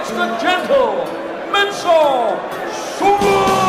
the gentle Mensah Suarez!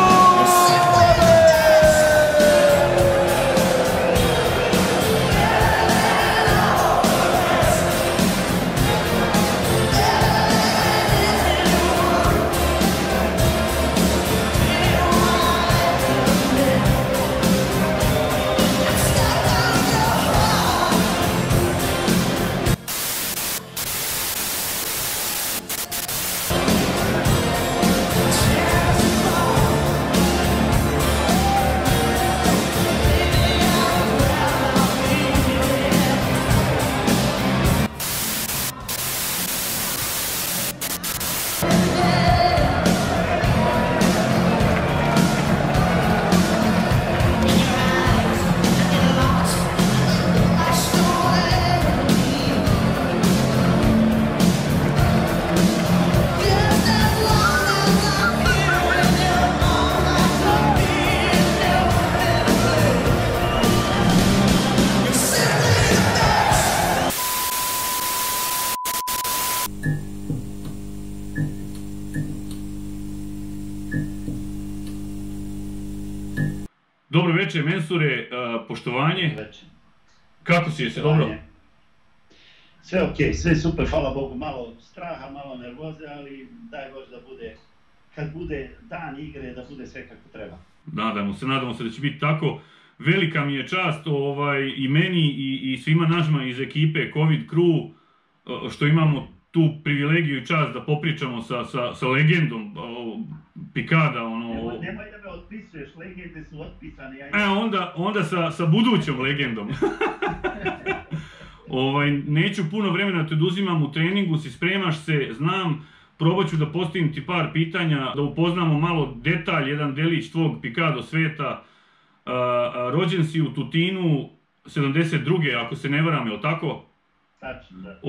Dobro večer, Mensure, poštovanje. Kako si, jesi dobro? Sve okej, sve super, hvala Bogu, malo straha, malo nervoze, ali daj Bože da bude, kad bude dan igre, da bude sve kako treba. Nadamo se da će biti tako. Velika mi je čast i meni i svima našima iz ekipe Covid Crew što imamo tu privilegiju i čast da popričamo sa legendom Picada. Nemoj da me otpisuješ, legende su otpisane. Onda sa budućom legendom. Neću puno vremena te oduzimam u treningu, si spremaš se, znam, probat ću da postavim ti par pitanja, da upoznamo malo detalj, jedan delić tvog Picado sveta. Rođen si u Tutinu 72. ako se ne varam, je li tako? Tačno, da.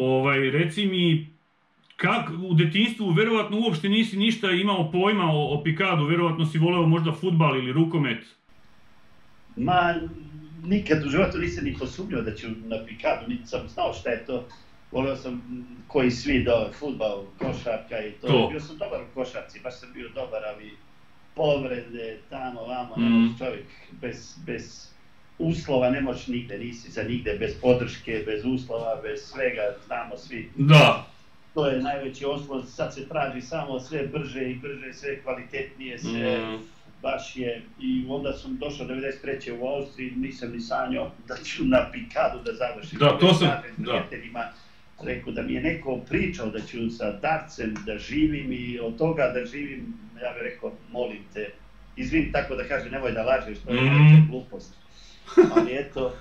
Reci mi, u detinjstvu verovatno uopšte nisi ništa imao pojma o Picadu, verovatno si voleo možda fudbal ili rukomet? Ma, nikad u životu nisam ni posumnjao da ću na Picadu, niti sam znao šta je to. Voleo sam koji svi fudbal, košarka i to. Bio sam dobar u košarci, baš sam bio dobar, ali povrede, tamo, vamo, ne može čovjek bez uslova, ne možeš nigde, nisi za nigde, bez podrške, bez uslova, bez svega, znamo svi. Da. To je najveći oslov, sad se traži samo sve brže i brže, sve kvalitetnije, sve baš je. I onda sam došao 93. u Austriji, nisam ni sanjao da ću na Picadu da završim. Da, to sam, da. Rekao da mi je neko pričao da ću sa darcem da živim i od toga da živim, ja bih rekao, molim te, izvini tako da kažem, nemoj da lažeš, to je najveća glupost. Ali eto,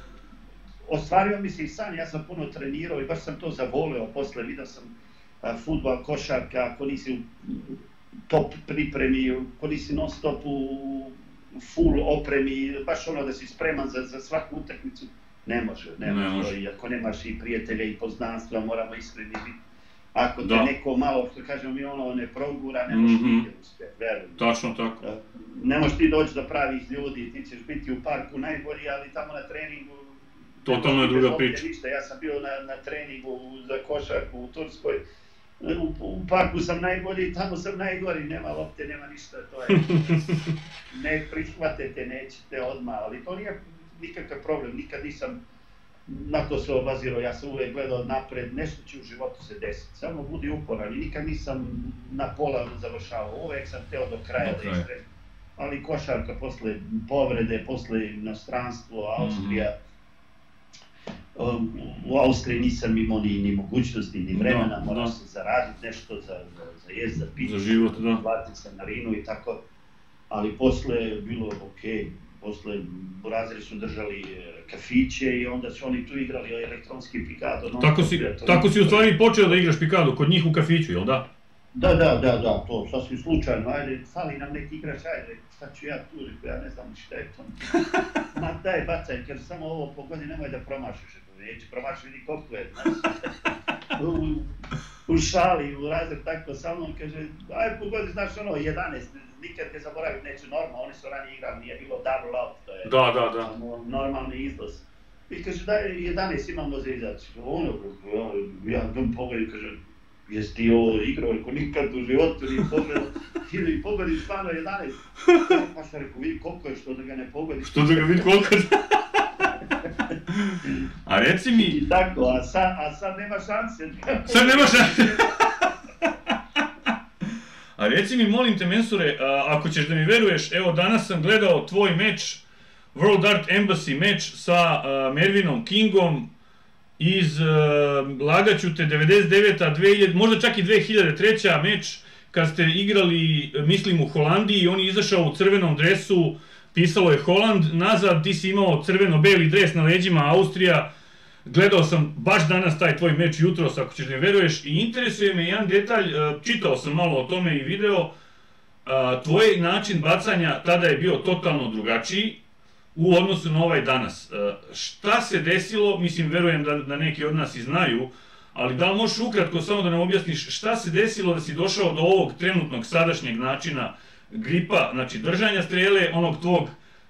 ostvario mi se i san, ja sam puno trenirao i baš sam to zavoleo, posle vidio sam fudbal, košarka, ako nisi u top pripremi, ako nisi non stop u full opremi, baš ono da si spreman za svaku utakmicu, ne može. I ako nemaš i prijatelja i poznanstva, moramo iskreni biti. Ako te neko malo, što kažemo mi, ne progura, ne možeš nigdje uspjeti, verujem. Tačno tako. Ne možeš ti doći do pravih ljudi, ti ćeš biti u parku najbolji, ali tamo na treningu... Totalno je druga priča. Ja sam bio na treningu za košarku u Turskoj, u parku sam najbolji i tamo sam najgori, nema lopte, nema ništa, to je... Ne prihvatete, nećete odmah, ali to nije nikakav problem, nikad nisam na to se obazirao, ja sam uvijek gledao napred, nešto će u životu se desiti, samo budi uporan i nikad nisam na pola završavao, uvijek sam teo do kraja da istrem, ali košarka posle povrede, posle inostranstvo, Austrija, u Austriji nisam imao ni mogućnosti, ni vremena, morao sam zaraditi nešto za jest, za piti, platiti stanarinu i tako, ali posle je bilo okej. Posle Burazeri su držali kafiće i onda su oni tu igrali elektronski Picado. Tako si u stvari počeo da igraš Picado kod njih u kafiću, jel da? Da, to sasvim slučajno, ajde, fali nam neki igrač, ajde, šta ću ja tu, ja ne znam šta je to. Ma daj, bacaj, jer samo ovo pogodi, nemoj da promašiš, neće promašiš, vidi koliko je, znaš. U šali, u razred tako sa mnom, kaže, aj pogodi, znaš 11, nikad ne zaboravim, neću normalno, oni su ranije igrali, nije bilo double out, to je normalni izlaz. I kaže, daj 11 imamo za izaći. Ja pogledam, kaže, jesi ti ovo igrao, rekao, nikad u životu nije pogledao, ili pogodi stvarno 11. Pa sam rekao, vidi koliko je, što da ga ne pogodi. Što da ga vidi koliko je. A reci mi... I tako, a sad nema šanse. Sad nema šanse. A reci mi, molim te, Mensure, ako ćeš da mi veruješ, evo danas sam gledao tvoj meč, World Art Embassy meč sa Mervinom Kingom iz, lagaću te, 99-a, 2000, možda čak i 2003-a meč, kad ste igrali, mislim, u Holandiji, on je izašao u crvenom dresu, pisalo je Holand, nazad ti si imao crveno-beli dres na leđima Austrija. Gledao sam baš danas taj tvoj meč jutros, ako ćeš da mi veruješ, i interesuje me jedan detalj, čitao sam malo o tome i video, tvoj način bacanja tada je bio totalno drugačiji u odnosu na ovaj danas. Šta se desilo, mislim, verujem da neki od nas i znaju, ali da li možeš ukratko samo da nam objasniš šta se desilo da si došao do ovog trenutnog sadašnjeg načina gripa, znači držanja strele, onog tvog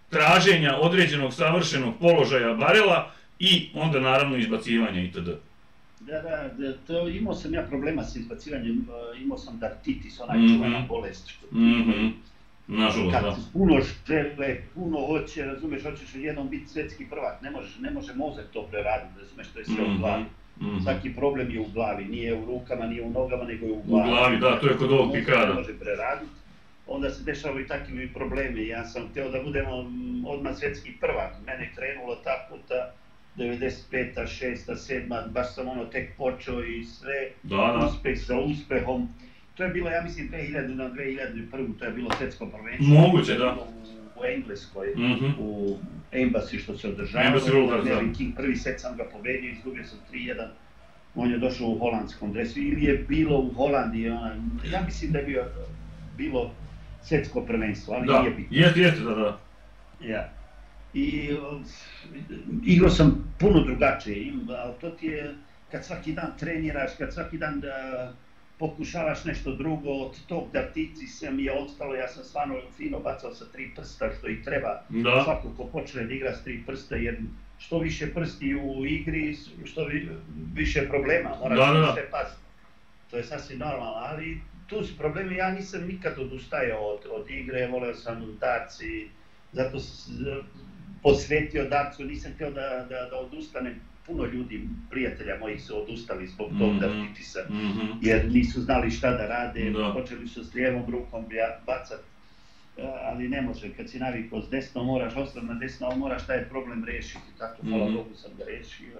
traženja određenog savršenog položaja barela i onda naravno izbacivanja itd. Da, imao sam ja problema s izbacivanjem, imao sam dartitis, onaj čuvena bolest. Nažalost, da. Kad puno žele, puno hoće, razumeš, hoćeš jednom biti svetski prvak, ne može mozak to preraditi, razumeš, to je sve u glavi. Svaki problem je u glavi, nije u rukama, nije u nogama, nego je u glavi. U glavi, da, to je kod ovog pikada. Ne može preraditi, onda se dešavaju i takvi problemi. Ja sam htio da budemo odmah svetski prvak, mene je krenulo ta puta 95-a, 6-a, 7-a, baš sam tek počeo i sve, uspeh za uspehom. To je bilo, ja mislim, 2000 na 2001, to je bilo svetsko prvenstvo. Moguće, da. U Engleskoj, u Embassy što se održavalo. Mervin King, prvi set sam ga pobedio, izgubio sam 3-1. On je došao u holandskom dresu, ili je bilo u Holandiji, ja mislim da je bilo svetsko prvenstvo, ali nije bitno. Jeste, da. Ja. I igrao sam puno drugačije, ali to ti je, kad svaki dan treniraš, kad svaki dan pokušavaš nešto drugo, od tog dartitisa mi je ostalo, ja sam stvarno fino bacao sa 3 prsta, što i treba. Svako ko počne da igra s 3 prsta, jer što više prsti u igri, što više problema, moraš više paziti. To je sasvim normalno, ali tu su problemi, ja nisam nikad odustajao od igre, voleo sam darci, zato sam posvetio darcu, nisam htio da odustanem. Puno ljudi, prijatelja mojih su odustali zbog tog dartitisa, jer nisu znali šta da rade, počeli su s lijevom rukom bacati, ali ne može, kad si navikao s desnom moraš ostati na desno, ali moraš taj problem rešiti, tako hvala Bogu sam ga rešio.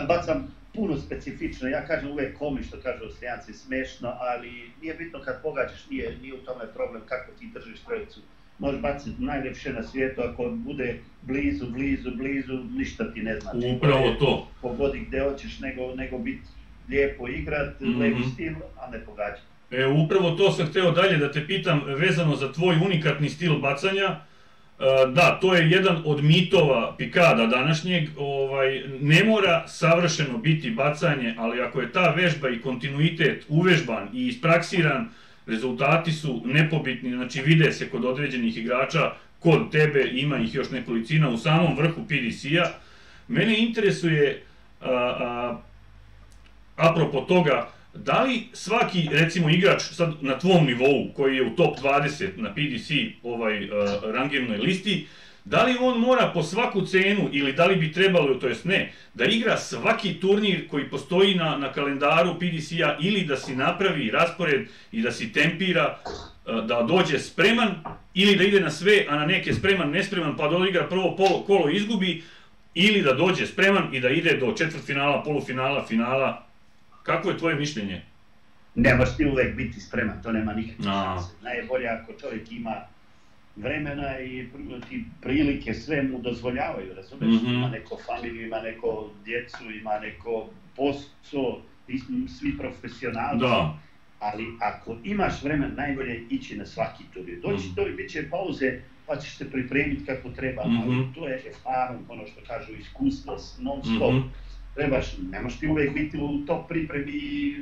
Bacam puno specifično, ja kažem uvijek komi, što kažu Austrijanci, smešno, ali nije bitno kad pogađaš, nije u tome problem kako ti držiš strelicu. Možeš baciti najljepše na svijetu, ako bude blizu, ništa ti ne znači. Upravo to. Pogodi gdje hoćeš, nego biti lijepo igrat, levi stil, a ne pogađati. Upravo to sam htio dalje da te pitam vezano za tvoj unikatni stil bacanja. Da, to je jedan od mitova pikada današnjeg. Ne mora savršeno biti bacanje, ali ako je ta vežba i kontinuitet uvežban i ispraksiran, rezultati su nepobitni, znači vide se kod određenih igrača, kod tebe ima ih još nekolicina u samom vrhu PDC-a. Mene interesuje, apropo toga, da li svaki, recimo, igrač sad na tvom nivou, koji je u top 20 na PDC rangirnoj listi, da li on mora po svaku cenu, ili da li bi trebalo, to jest ne, da igra svaki turnir koji postoji na kalendaru PDC-a, ili da si napravi raspored i da si tempira, da dođe spreman, ili da ide na sve, a na neke spreman, nespreman, pa da odigra prvo kolo izgubi, ili da dođe spreman i da ide do četvrtfinala, polufinala, finala. Kako je tvoje mišljenje? Ne možeš ti uvek biti spreman, to nema nikakve šanse. Najbolje ako čovjek ima vremena i prilike, sve mu dozvoljavaju, razumiješ? Ima neko familiju, ima neko djecu, ima neko posao, svi profesionalci. Ali ako imaš vremen, najbolje ići na svaki turnir. Doći to i bit će pauze, pa ćeš se pripremiti kako treba, ali to je ono što kažu iskustvo, non stop. Ne možeš ti uvijek biti u top pripremi i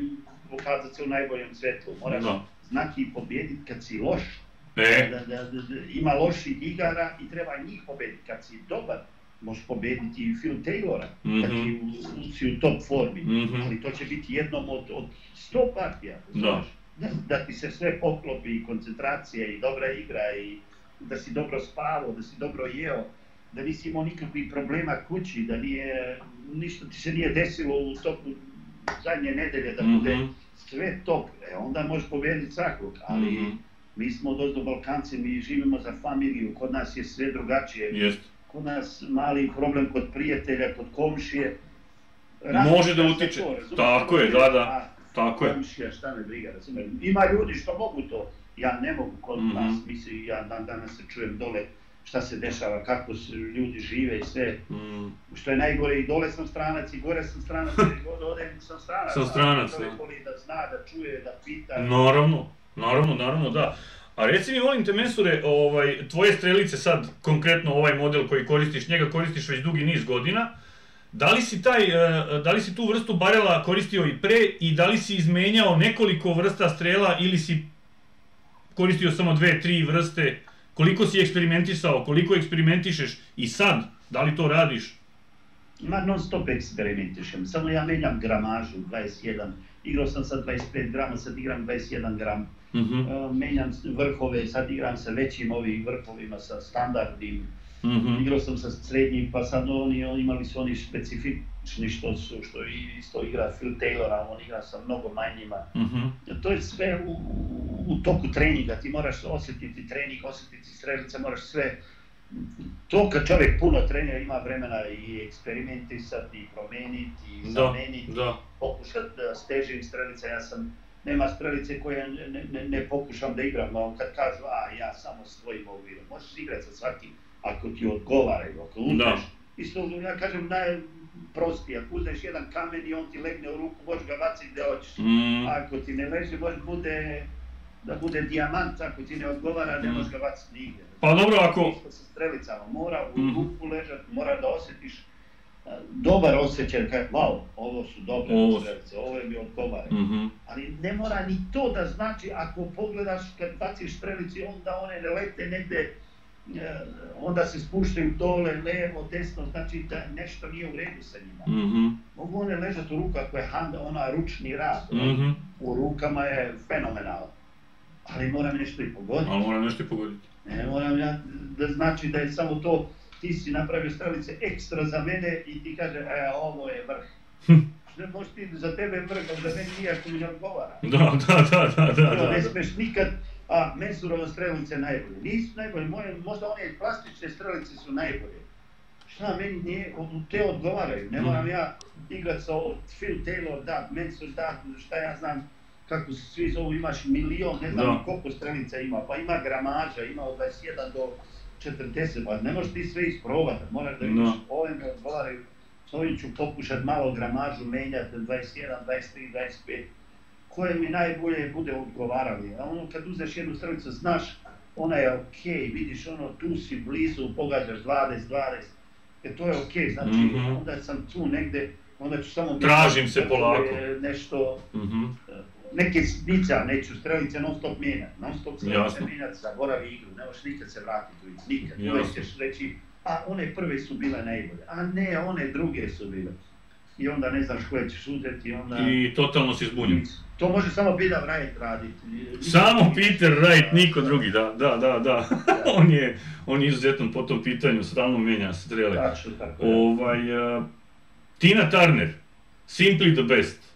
pokazati se u najboljem svijetu. Moraš znati i pobijediti kad si loš. Ima loših igara i treba njih pobijediti. Kad si dobar, možeš pobediti i Phil Taylora, kad si u top formi, ali to će biti jednom od 100 partija, znaš, da ti se sve poklopi, i koncentracija, i dobra igra, i da si dobro spavao, da si dobro jeo, da nisi imao nikakvih problema kući, da ništa ti se nije desilo u toku zadnje nedelje, da bude sve top, onda možeš pobediti svakog, ali mi smo odozdo Balkanci, mi živimo za familiju, kod nas je sve drugačije. Kod nas mali problem kod prijatelja, kod komšije. Može da utiče, tako je, da, tako je. Komšija, šta me briga, razumijem. Ima ljudi što mogu to, ja ne mogu kod nas, mislim, ja danas se čujem dole šta se dešava, kako se ljudi žive i sve. Što je najgore, i dole sam stranac, i gore sam stranac, i god odem sam stranac. Sam stranac, da. Da zna, da čuje, da pita. Naravno, da. A reci mi, molim te, Mensure, tvoje strelice sad, konkretno ovaj model koji koristiš, njega koristiš već dugi niz godina, da li si tu vrstu barela koristio i pre i da li si izmenjao nekoliko vrsta strela ili si koristio samo 2-3 vrste, koliko si eksperimentisao, koliko eksperimentišeš i sad, da li to radiš? Non stop eksperimentišem, samo ja menjam gramažu, 21, igrao sam sa 25 grama, sad igram 21 gram. Menjam vrhove, sad igram sa većim ovim vrhovima, sa standardnim, igrao sam sa srednjim, pa sad imali su oni specifični što isto igra Phil Taylora, on igra sa mnogo manjima. To je sve u toku treninga, ti moraš osjetiti trening, osjetiti strelice, moraš sve. To kad čovjek puno trenira ima vremena i eksperimentisati, i promeniti, i zameniti, pokušati da stežim strelice, nema strelice koje ne pokušam da igram, ali kad kažu, ja samo svojim mogu igram, možeš igrati sa svakim, ako ti odgovara ili ako uzmeš. Isto, ja kažem, najprostije, ako uzmeš jedan kamen i on ti legne u ruku, možeš ga baciti gdje hoćeš. Ako ti ne leži, može da bude dijamant, ako ti ne odgovara, ne možeš ga baciti nigdje. Pa dobro, ako... Isto sa strelicama, mora u ruku ležati, mora da osjetiš dobar osjećaj, wow, ovo su dobre strelice, ovo mi odgovara. Ali ne mora ni to da znači, ako pogledaš kad baciš strelici, onda one ne lete negdje, onda se spuštaju dole, levo, desno, znači da nešto nije u redu sa njima. Mogu one ležati u rukama, ako je ona ručni rad, u rukama je fenomenalno. Ali moram nešto i pogoditi. Ne moram ja da znači da je samo to, ti si napravio strelice ekstra za mene i ti kaže, ovo je vrh. Ne možeš ti za tebe vrh, ali za meni nije ako mi ne odgovara. Da. Ne smiješ nikad, Mensurove strelice najbolje. Nisu najbolje, možda one plastične strelice su najbolje. Šta meni nije, te odgovaraju. Ne moram ja igrat sa Phil Taylor, Mensur, šta ja znam, kako se svi zovu, imaš milion, ne znam koliko strelica ima, pa ima gramaža, ima od 21 do 40, pa ne možeš ti sve isprobati, moraš da vidiš, ove me odgovaraju, s ovim ću pokušati malo gramažu menjati, 21, 23, 25, koje mi najbolje bude odgovarali. A ono kad uzeš jednu strelicu, znaš, ona je okej, vidiš tu si blizu, pogađaš 20, to je okej, znači onda sam tu negde, onda ću samo... Tražim se polako. Nešto... Neke smica, neću strelice non stop mijenjati, zaboravi igru, ne možeš nikad se vratiti u igru, nikad. Uvijek ćeš reći, one prve su bile najbolje, a ne, one druge su bile. I onda ne znaš koje ćeš uzeti, onda... I totalno si zbunjen. To može samo Peter Wright raditi. Samo Peter Wright, niko drugi, da. On je izuzetan po tom pitanju, stalno mijenja strele. Tačno, tako je. Tina Turner, Simply the Best.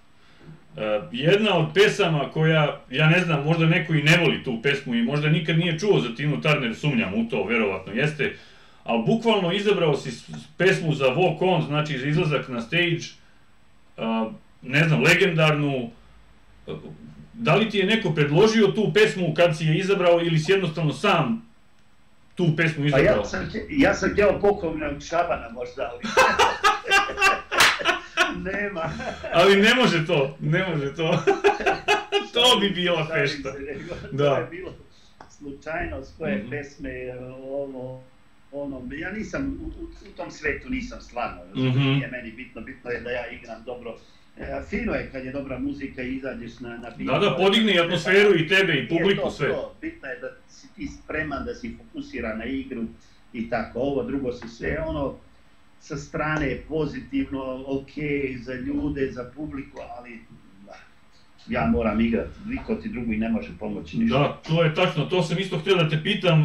Jedna od pesama koja, ja ne znam, možda neko i ne voli tu pesmu i možda nikad nije čuo za Tinu Turner, sumnjam u to, verovatno jeste, ali bukvalno izabrao si pesmu za Walk On, znači za izlazak na stage, ne znam, legendarnu. Da li ti je neko predložio tu pesmu kad si je izabrao ili si jednostavno sam tu pesmu izabrao? Pa ja sam htio pokojnog Šabana možda, ali... Nema. Ali ne može to. To bi bila fešta. To je bilo slučajno s koje pesme, ja nisam, u tom svetu nisam stvarno, nije meni bitno je da ja igram dobro. Fino je kad je dobra muzika i izađeš na bilo. Da, podigne atmosferu i tebe i publiku sve. Bitno je da si ti spreman, da si fokusiran na igru i tako, ovo drugo su sve sa strane pozitivno, ok, za ljude, za publiku, ali ja moram igrati, niko ti drugi ne može pomoći ništa. Da, to je tačno, to sam isto htio da te pitam.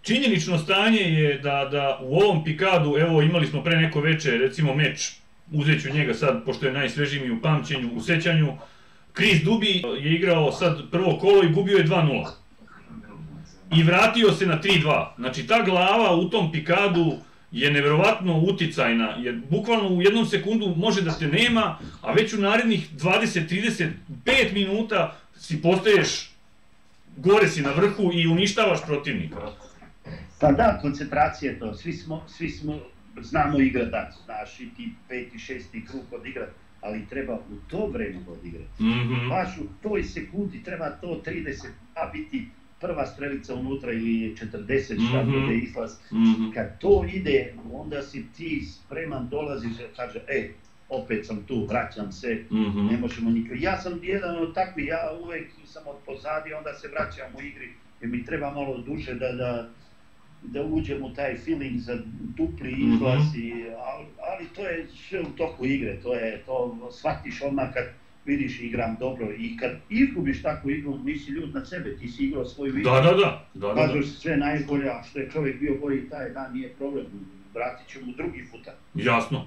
Činjenično stanje je da u ovom pikadu, evo imali smo pre neko veče, recimo meč, uzet ću njega sad, pošto je najsvežiji mi u pamćenju, u sećanju, Chris Duby je igrao sad prvo kolo i gubio je 2-0. I vratio se na 3-2. Znači ta glava u tom pikadu je neverovatno uticajna, jer bukvalno u jednom sekundu može da te nema, a već u narednih 20-35 minuta si postaješ, gore si na vrhu i uništavaš protivnika. Pa da, koncentracija je to, svi smo, znamo igrat, znaš i ti 5. i 6. krug odigrati, ali treba u to vreme odigrati. Baš u toj sekundi treba to 30, a biti prva strelica unutra ili 40 šta bude izlaz. Kad to ide, onda si ti spreman, dolaziš i kaže, opet sam tu, vraćam se, ne možemo nikako. Ja sam jedan od takvih, ja uvek sam od pozadi, onda se vraćam u igri, jer mi treba malo duže da uđem u taj feeling za dupli izlaz, ali to je sve u toku igre, to shvatiš odmah kad vidiš igram dobro i kad izgubiš takvu igru, nisi ljud na sebe, ti si igrao svoju igru. Da. Kažeš sve najbolje, a što je čovjek bio bolji taj dan, nije problem, vratit ću mu drugi puta.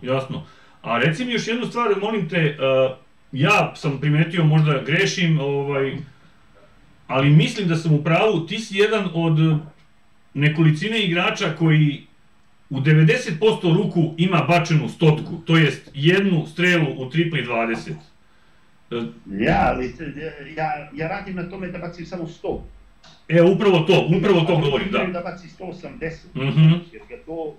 Jasno. A reci mi još jednu stvar, molim te, ja sam primetio, možda grešim, ali mislim da sam u pravu, ti si jedan od nekolicine igrača koji u 90% ruku ima bačenu stotku, to jest jednu strelu u tripli 20. Ja radim na tome da bacim samo 100. Upravo to govorim, da. Da baci 180, jer ga to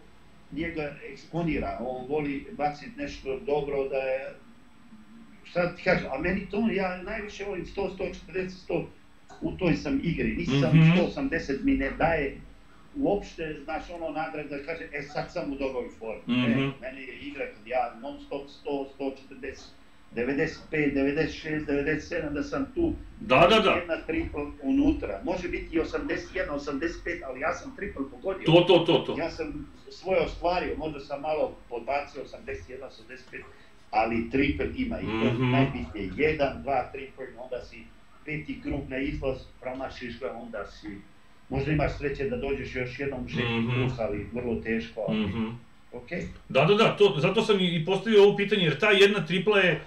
njega eksponira, on voli baciti nešto dobro da je, šta ti kažem, a meni to, ja najviše volim 100, 140, 100, u toj sam igri, nisam 180 mi ne daje uopšte, znaš nadrag da kaže, sad sam u dobroj formi, meni je igra kad ja non stop 100, 140, 95, 96, 97, da sam tu, jedna triple unutra, može biti i 81, 85, ali ja sam triple pogodio. To. Ja sam svoje ostvario, možda sam malo podbacio 81, 85, ali triple ima i to najbitnije, 1, 2 triple, onda si 5. krug na izlaz, promašiš ga, onda si, možda imaš sreće da dođeš još jednom u 6. krug, ali vrlo teško, ali okej. Da, zato sam i postavio ovo pitanje, jer ta jedna tripla je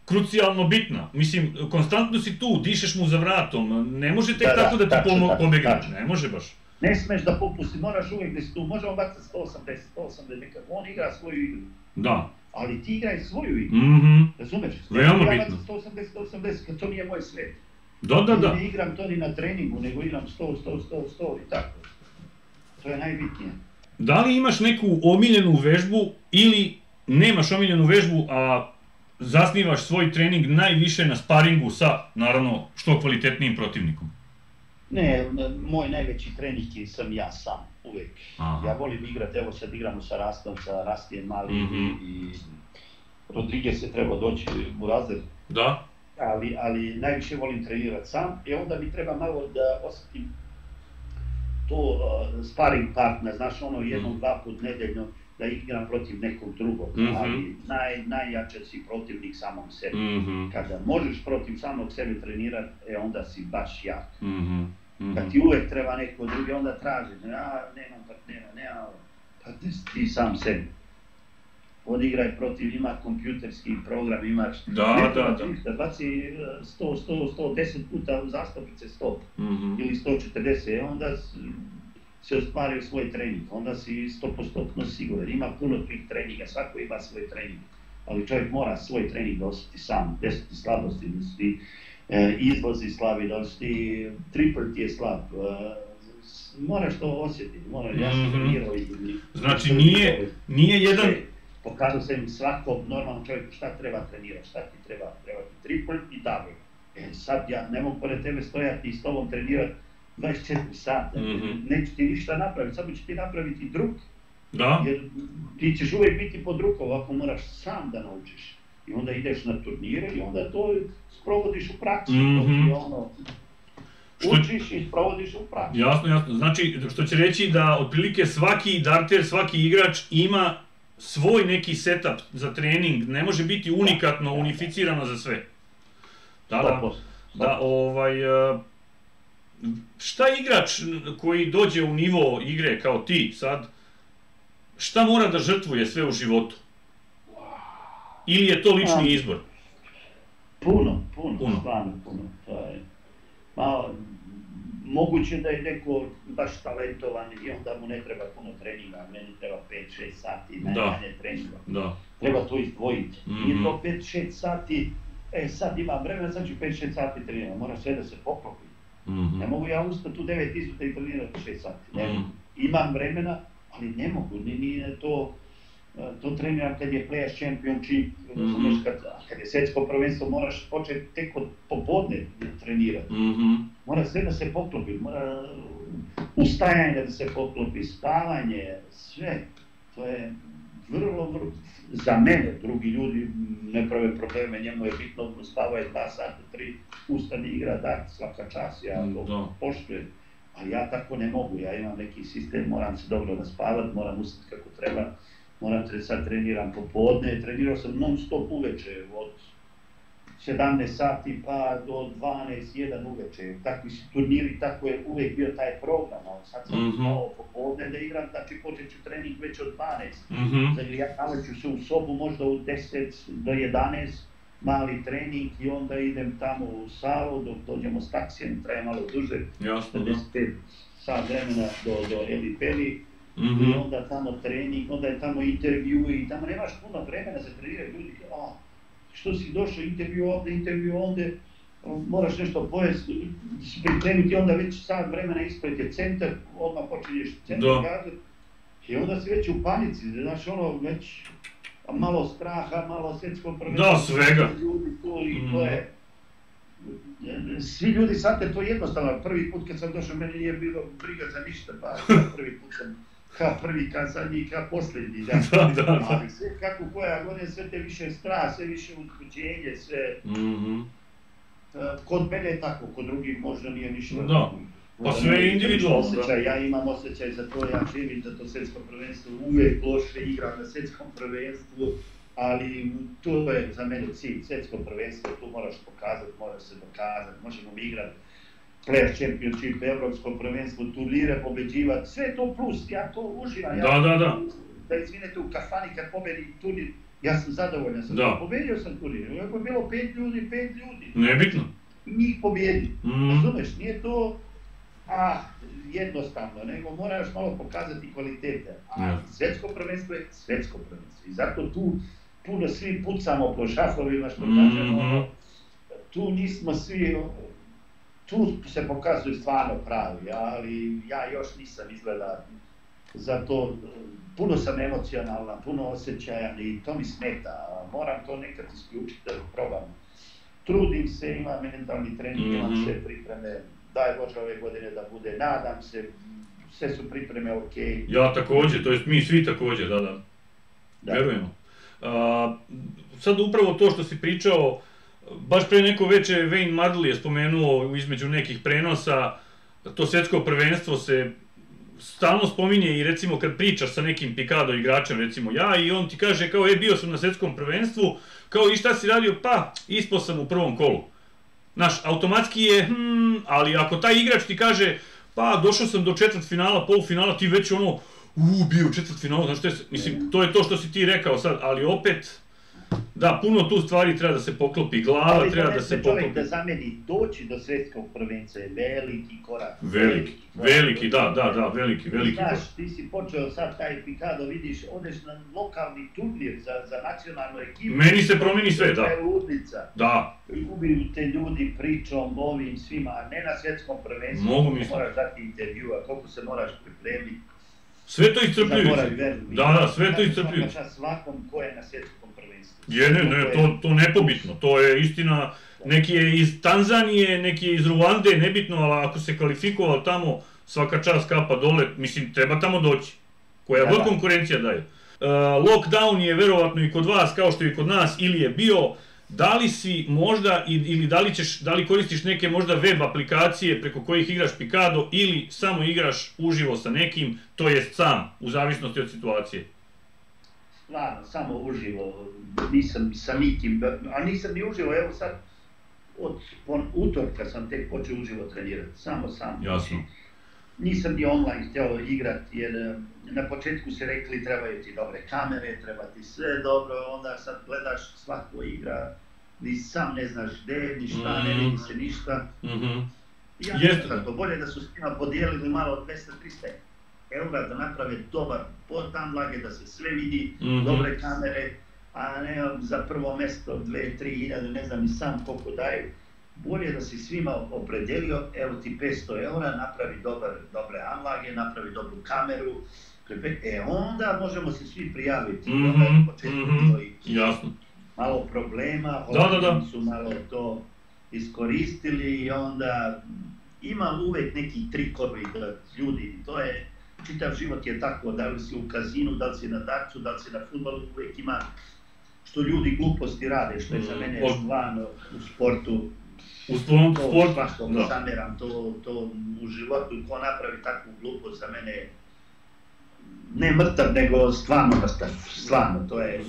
krucijalno bitna. Mislim, konstantno si tu, dišeš mu za vratom, ne može tek tako da ti pobegne, ne može baš. Ne smeš da popusti, moraš uvijek da si tu, možemo bacati 180, nekad, on igra svoju igru. Da. Ali ti igraj svoju igru, razumeš? Veoma bitno. Ja bacam 180, kad to nije moj svet. Da. Ne igram to ni na treningu, nego igram 100 i tako. To je najbitnije. Da li imaš neku omiljenu vežbu ili nemaš omiljenu vežbu, a zasnivaš svoj trening najviše na sparingu sa, naravno, što kvalitetnijim protivnikom? Ne, moj najveći trening sam ja sam, uvek. Ja volim igrati, evo sad igramo sa Rastom, sa Rastijem Malim i Rodriguez je trebao doći u razred. Da. Ali najviše volim trenirati sam i onda mi treba malo da osjetim to sparing partner, znaš jednom, 2 put nedeljno da igram protiv nekog drugog, ali najjače si protivnik samom sebi. Kada možeš protiv samog sebe trenirati, onda si baš jak. Kad ti uvek treba neko drugi, onda tražiš, nemam partnera, pa ti sam sebi. Odigraj protiv, ima kompjuterski program, imaš... Da. Baci 110 puta u zastupnice 100 ili 140, onda se ostvario svoj trening, onda si 100% siguran. Ima puno tih treninga, svako ima svoj trening, ali čovjek mora svoj trening da osjeti sam, da osjeti slabosti, da osjeti izlazi slabi, da osjeti triple ti je slab. Moraš to osjetiti, ja sam trenirao i... Znači nije jedan... Pokazao sam svakom normalnom čovjeku šta treba trenirati, šta ti treba ti triple i double. Sad ja ne mogu pored tebe stojati i s tobom trenirati 24 sata, neću ti ništa napraviti, samo ću ti napraviti drug. Da. Jer ti ćeš uvijek biti pod rukom, ovako moraš sam da naučiš. I onda ideš na turnire i onda to sprovodiš u praksi. Učiš i sprovodiš u praksi. Jasno. Znači, što će reći da otprilike svaki darter, svaki igrač ima svoj neki setup za trening, ne može biti unikatno, unificirano za sve. Da, šta igrač koji dođe u nivo igre kao ti sad, šta mora da žrtvuje sve u životu? Ili je to lični izbor? Puno, stvarno puno. Moguće da je neko baš talentovan i onda mu ne treba puno treninga, meni treba 5-6 sati najmanje treninga. Treba to izdvojiti. Nije to 5-6 sati, sad imam vremena, sad ću 5-6 sati trenirati, mora sve da se poklopi. Ne mogu ja ustati u 9 izjutra i trenirati 6 sati. Imam vremena, ali ne mogu, nije to treniram kad je Players Championship, kad je svjetsko prvenstvo moraš početi tek od popodne trenirati. Mora sve da se poklopi, mora ustajanje da se poklopi, spavanje, sve. To je vrlo, za mene, drugi ljudi ne prave probleme, njemu je bitno spavao je 2 sata, 3, ustane igra dart svaka čas, ja to poštujem. Ali ja tako ne mogu, ja imam neki sistem, moram se dobro naspavati, moram ustati kako treba. Sad treniram popodne, trenirao sam non stop uveče, od 17 sati pa do 12, 1 uveče. Takvi su turniri, tako je uvijek bio taj program, ali sad sam znao popodne da igram, znači počet ću trening već od 12. Znači ja naleću se u sobu možda od 10 do 11, mali trening i onda idem tamo u salu dok dođemo s taksijem, traje malo duže, 55 sat vremena do Eli Peli. I onda tamo trening, onda je tamo intervju i tamo nemaš puno vremena za trenirati, ljudi kao, što si došao, intervju ovdje, moraš nešto pojesti, pripremiti, onda već sat vremena ispred je centar, odmah počinješ centar gazati i onda si već u panici, znaš već malo straha, malo svjetskog prvenstva. Da, svega. Ljudi tu i to je, svi ljudi shvate to jednostavno, prvi put kad sam došao meni nije bilo briga za ništa, pa prvi put sam ka prvi, ka zadnji, ka posljednji, ali sve kako koja godine, sve te više strah, sve više uzbuđenje, sve... Kod mene je tako, kod drugih možda nije ništa. Pa sve je individualno. Ja imam osjećaj za to, ja živim za to svjetsko prvenstvo, uvijek loše igram na svjetskom prvenstvu, ali to je za mene cilj, svjetsko prvenstvo, tu moraš pokazati, moraš se dokazati, možemo mi igrati Players Championship, Evropsko prvenstvo, turnire, pobeđivati, sve to plus, ja to uživam. Da izvinete u kafani kad pobedi turnir, ja sam zadovoljan, pobedio sam turnir, ako je bilo 5 ljudi, nebitno. Njih pobjedi, razumeš, nije to jednostavno, nego moraš malo pokazati kvalitete, a svjetsko prvenstvo je svjetsko prvenstvo i zato tu puno svi pucamo po šafovima, što kažemo, tu nismo svi... Tu se pokazuju stvarno pravi, ali ja još nisam izgleda za to, puno sam emocionalan, puno osjećajan i to mi smeta, moram to nekad isključiti da probam. Trudim se, imam mentalni trening, imam sve pripreme, daj Bože ove godine da bude, nadam se, sve su pripreme ok. Ja također, to jest mi svi također, da. Verujemo. Sad upravo to što si pričao, baš pre neko veče Wayne Mardle je spomenuo između nekih prenosa, to svjetsko prvenstvo se stalno spominje i recimo kad pričaš sa nekim Picado igračem, recimo ja, i on ti kaže kao bio sam na svjetskom prvenstvu, kao i šta si radio, pa ispao sam u prvom kolu. Znaš, automatski je, ali ako taj igrač ti kaže, pa došao sam do četvrtfinala, polufinala, ti već bio u četvrtfinalu, znaš što je, mislim, to je to što si ti rekao sad, ali opet, da, puno tu stvari treba da se poklopi, glava treba da se poklopi. Čovjek da zameni doći do svjetskog prvenstva je veliki korak. Veliki, da, veliki. Znaš, ti si počeo sad taj Picado, vidiš, odeš na lokalni turnir za nacionalnu ekipu. Meni se promeni sve, da. To je ludnica. Da. Ubiju te ljudi pričom, ovim svima, a ne na svjetskom prvenstvu. Moraš dati intervjua, koliko se moraš pripremiti. Sve to iscrpljujuće. Da, sve to iscrpljujuće. Svakom ko je na svjetskom prvenstvu. To nepobitno, to je istina, neki je iz Tanzanije, neki je iz Ruande, nebitno, ali ako se kvalifikovao tamo, svaka čast kapa dole, mislim, treba tamo doći, koja god konkurencija daje. Lockdown je verovatno i kod vas, kao što je i kod nas, ili je bio, da li si možda, ili da li koristiš neke možda web aplikacije preko kojih igraš Picado, ili samo igraš uživo sa nekim, to jest sam, u zavisnosti od situacije? stvarno, samo uživo, nisam sa nikim, a nisam ni uživo, evo sad, od utorka sam tek počeo uživo trenirati, samo sam. Jasno. Nisam ni online htio igrati, jer na početku se rekli trebaju ti dobre kamere, treba ti sve dobro, onda sad gledaš svako igra, ni sam ne znaš gdje, ni šta, ne vidi se ništa. Ja mislim da to bolje da su s njima podijelili malo 200-300 eura da naprave dobar potanlage, da se sve vidi, dobre kamere, a ne za prvo mjesto 2-3 hiljade, ne znam ni sam koliko daju. Bolje da si svima opredelio, evo ti 500 eura, napravi dobre anlage, napravi dobru kameru, onda možemo se svi prijaviti. Onda je u početku bilo jasno. Malo problema, su malo to iskoristili i onda ima uvijek neki trikovi da ljudi, to je, čitav život je tako, da li si u kazinu, da li si na darcu, da li si na fudbalu, uvijek ima što ljudi gluposti rade, što je za mene stvarno u sportu. U sportu, svašta zameram, to u životu, ko napravi takvu glupost za mene, ne mrtav, nego stvarno mrtav, stvarno, to je...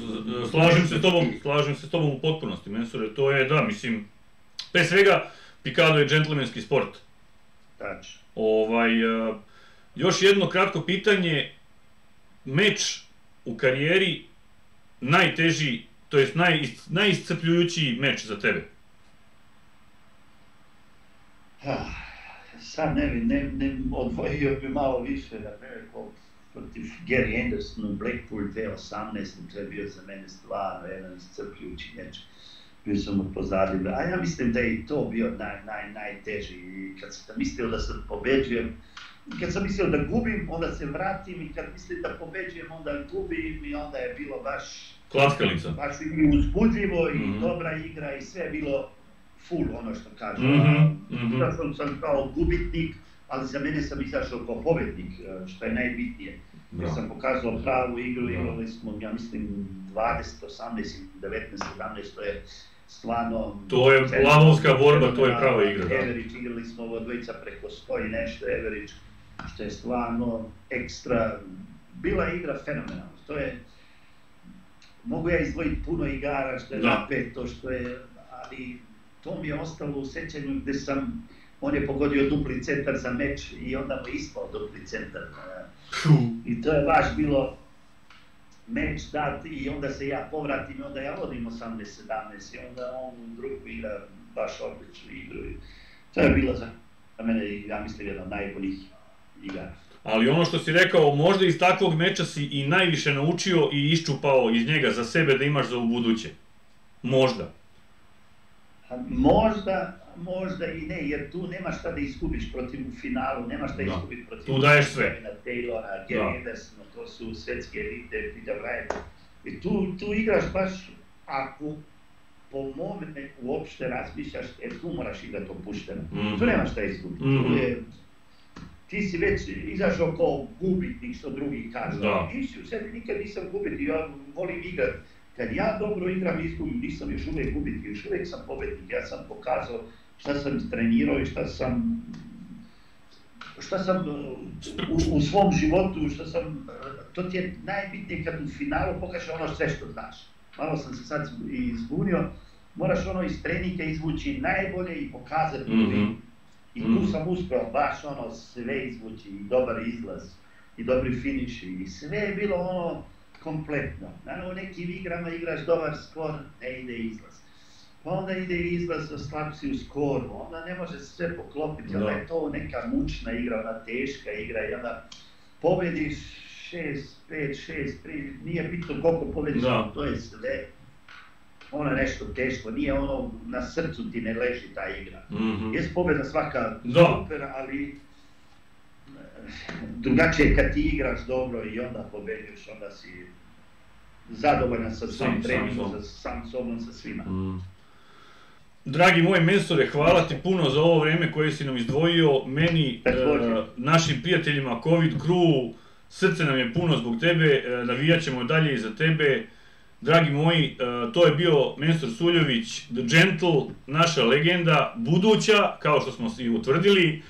Slažem se s tobom u potpunosti, Mensure, to je, da, mislim, pre svega, pikado je džentlmenski sport. Tačno. Još jedno kratko pitanje, meč u karijeri, najteži, to jest najiscrpljujući meč za tebe? Sad ne odvojio bi malo više da ne rekao protiv Gary Anderson u Blackpool 2018. To je bio za mene stvarno jedan iscrpljujući meč. Bio sam mu pozadio, a ja mislim da je i to bio najteži. I kad sam mislio da sam pobeđujem, kad sam mislio da gubim, onda se vratim i kad mislim da pobeđujem, onda gubim i onda je bilo baš... Klackalica. Baš i uzbudljivo i dobra igra i sve je bilo full, ono što kažu. Izašao sam kao gubitnik, ali za mene sam izašao kao pobjednik, što je najbitnije. Jer sam pokazao pravu igru, igrali smo, ja mislim, 20, 18, 19, 17, to je stvarno... To je lavovska borba, to je prava igra, da. Average, igrali smo ovo dvojica preko 100 i nešto average, što je stvarno ekstra, bila igra fenomenalna, to je... Mogu ja izdvojiti puno igara, što je napeto, što je... Ali to mi je ostalo u sećanju gdje sam... On je pogodio dupli centar za meč i onda mu je ispao dupli centar. I to je baš bilo meč dat i onda se ja povratim i onda ja vodim 18-17 i onda on u drugu igra baš odličnu igru. To je bilo za mene, ja mislim, jedna od najboljih igara. Ali ono što si rekao, možda iz takvog meča si i najviše naučio i iščupao iz njega za sebe da imaš za ubuduće. Možda. Možda i ne, jer tu nemaš šta da izgubiš protiv u finalu, nemaš šta izgubiti protiv... Tu daješ sve. Taylora, Gary Andersona, to su svetske elite, Peter Wright. I tu igraš baš, ako po mome uopšte razmišljaš, tu moraš igrati opušteno. Tu nemaš šta izgubiti. Ti si već izašao kao gubitnik, što drugi kažu. Nisi u sebi, nikad nisam gubitnik, ja volim igrati. Kad ja dobro igram izgubim, nisam još uvijek gubitnik, još uvijek sam pobednik. Ja sam pokazao šta sam trenirao i šta sam u svom životu, to ti je najbitnije kad u finalu pokažeš ono sve što znaš. Malo sam se sad izbunio, moraš ono iz treninga izvući najbolje i pokazati drugim. I tu sam uspio baš ono sve izvući, i dobar izlaz, i dobri finiš, i sve je bilo ono kompletno. Naravno, u nekim igrama igraš dobar skor, ne ide izlaz. Pa onda ide izlaz, slab si u skoru, onda ne može sve poklopiti, onda je to neka mučna igra, ona teška igra i onda pobjediš 6-5, 6-3, nije bitno koliko pobjediš, to je sve. Ono je nešto teško, nije ono, na srcu ti ne leži ta igra. Jest pobjeda svaka super, ali drugačije kad ti igraš dobro i onda pobjediš, onda si zadovoljan sa svojim treningom, sam sobom, sa svima. Dragi moj Mensure, hvala ti puno za ovo vrijeme koje si nam izdvojio. Meni, našim prijateljima Covid Crew, srce nam je puno zbog tebe, navijat ćemo dalje i za tebe. Dragi moji, to je bio Mensur Suljović, The Gentle, naša legenda, buduća, kao što smo i utvrdili.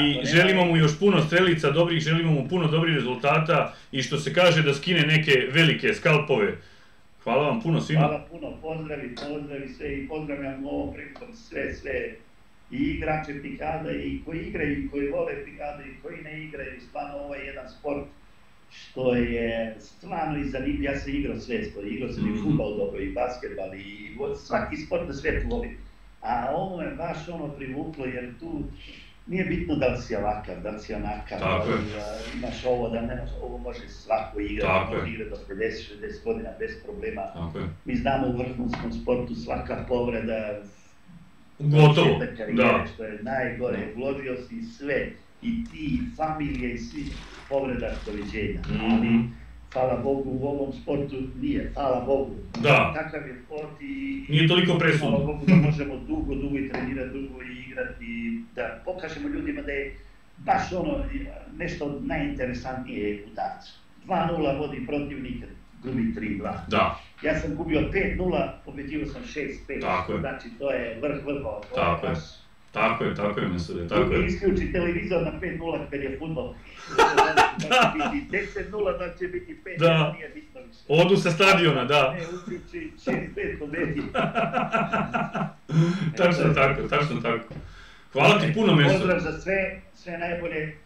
I želimo mu još puno strelica dobrih, želimo mu puno dobrih rezultata i što se kaže da skine neke velike skalpove. Hvala vam puno svima. Hvala puno, pozdravi sve i pozdravljam ovom prilikom sve i igrače pikada i koji igraju i koji vole pikade i koji ne igraju. Stvarno ovo je jedan sport što je stvarno i zanimljiv. Ja sam igrao sve sport, igrao sam i fudbal dobro i basketbal i svaki sport na svijetu volim. A ovo je baš ono privuklo jer tu nije bitno da li si ovakav, da li si onakav, imaš ovo, da nemaš, ovo može svako igrati, može igrati do 50-60 godina bez problema. Mi znamo u vrhunskom sportu svaka povreda, gotovo, da. Što je najgore, vložio si sve, i ti, i familije, i svi povreda doviđenja. Ali, hvala Bogu, u ovom sportu nije, hvala Bogu. Da. Takav je sport i... Nije toliko presudno. Hvala Bogu da možemo dugo i trenirati, dugo i igrati, i da pokažemo ljudima da je baš ono nešto najinteresantnije u darcu. 2-0 vodi protivnik, gubi 3-2. Da. Ja sam gubio 5-0, pobjeđivao sam 6-5. Znači to je vrhova. Tako je, Mesude, tako je. Isključi televizor na 5-0 kad je fudbal. Da će biti 10-0, da će biti 5-0, nije bitno više. Odu sa stadiona, da. Ne, uključi 6-5 pobjedi. Tačno tako. Hvala ti puno, Mesude. Pozdrav za sve najbolje.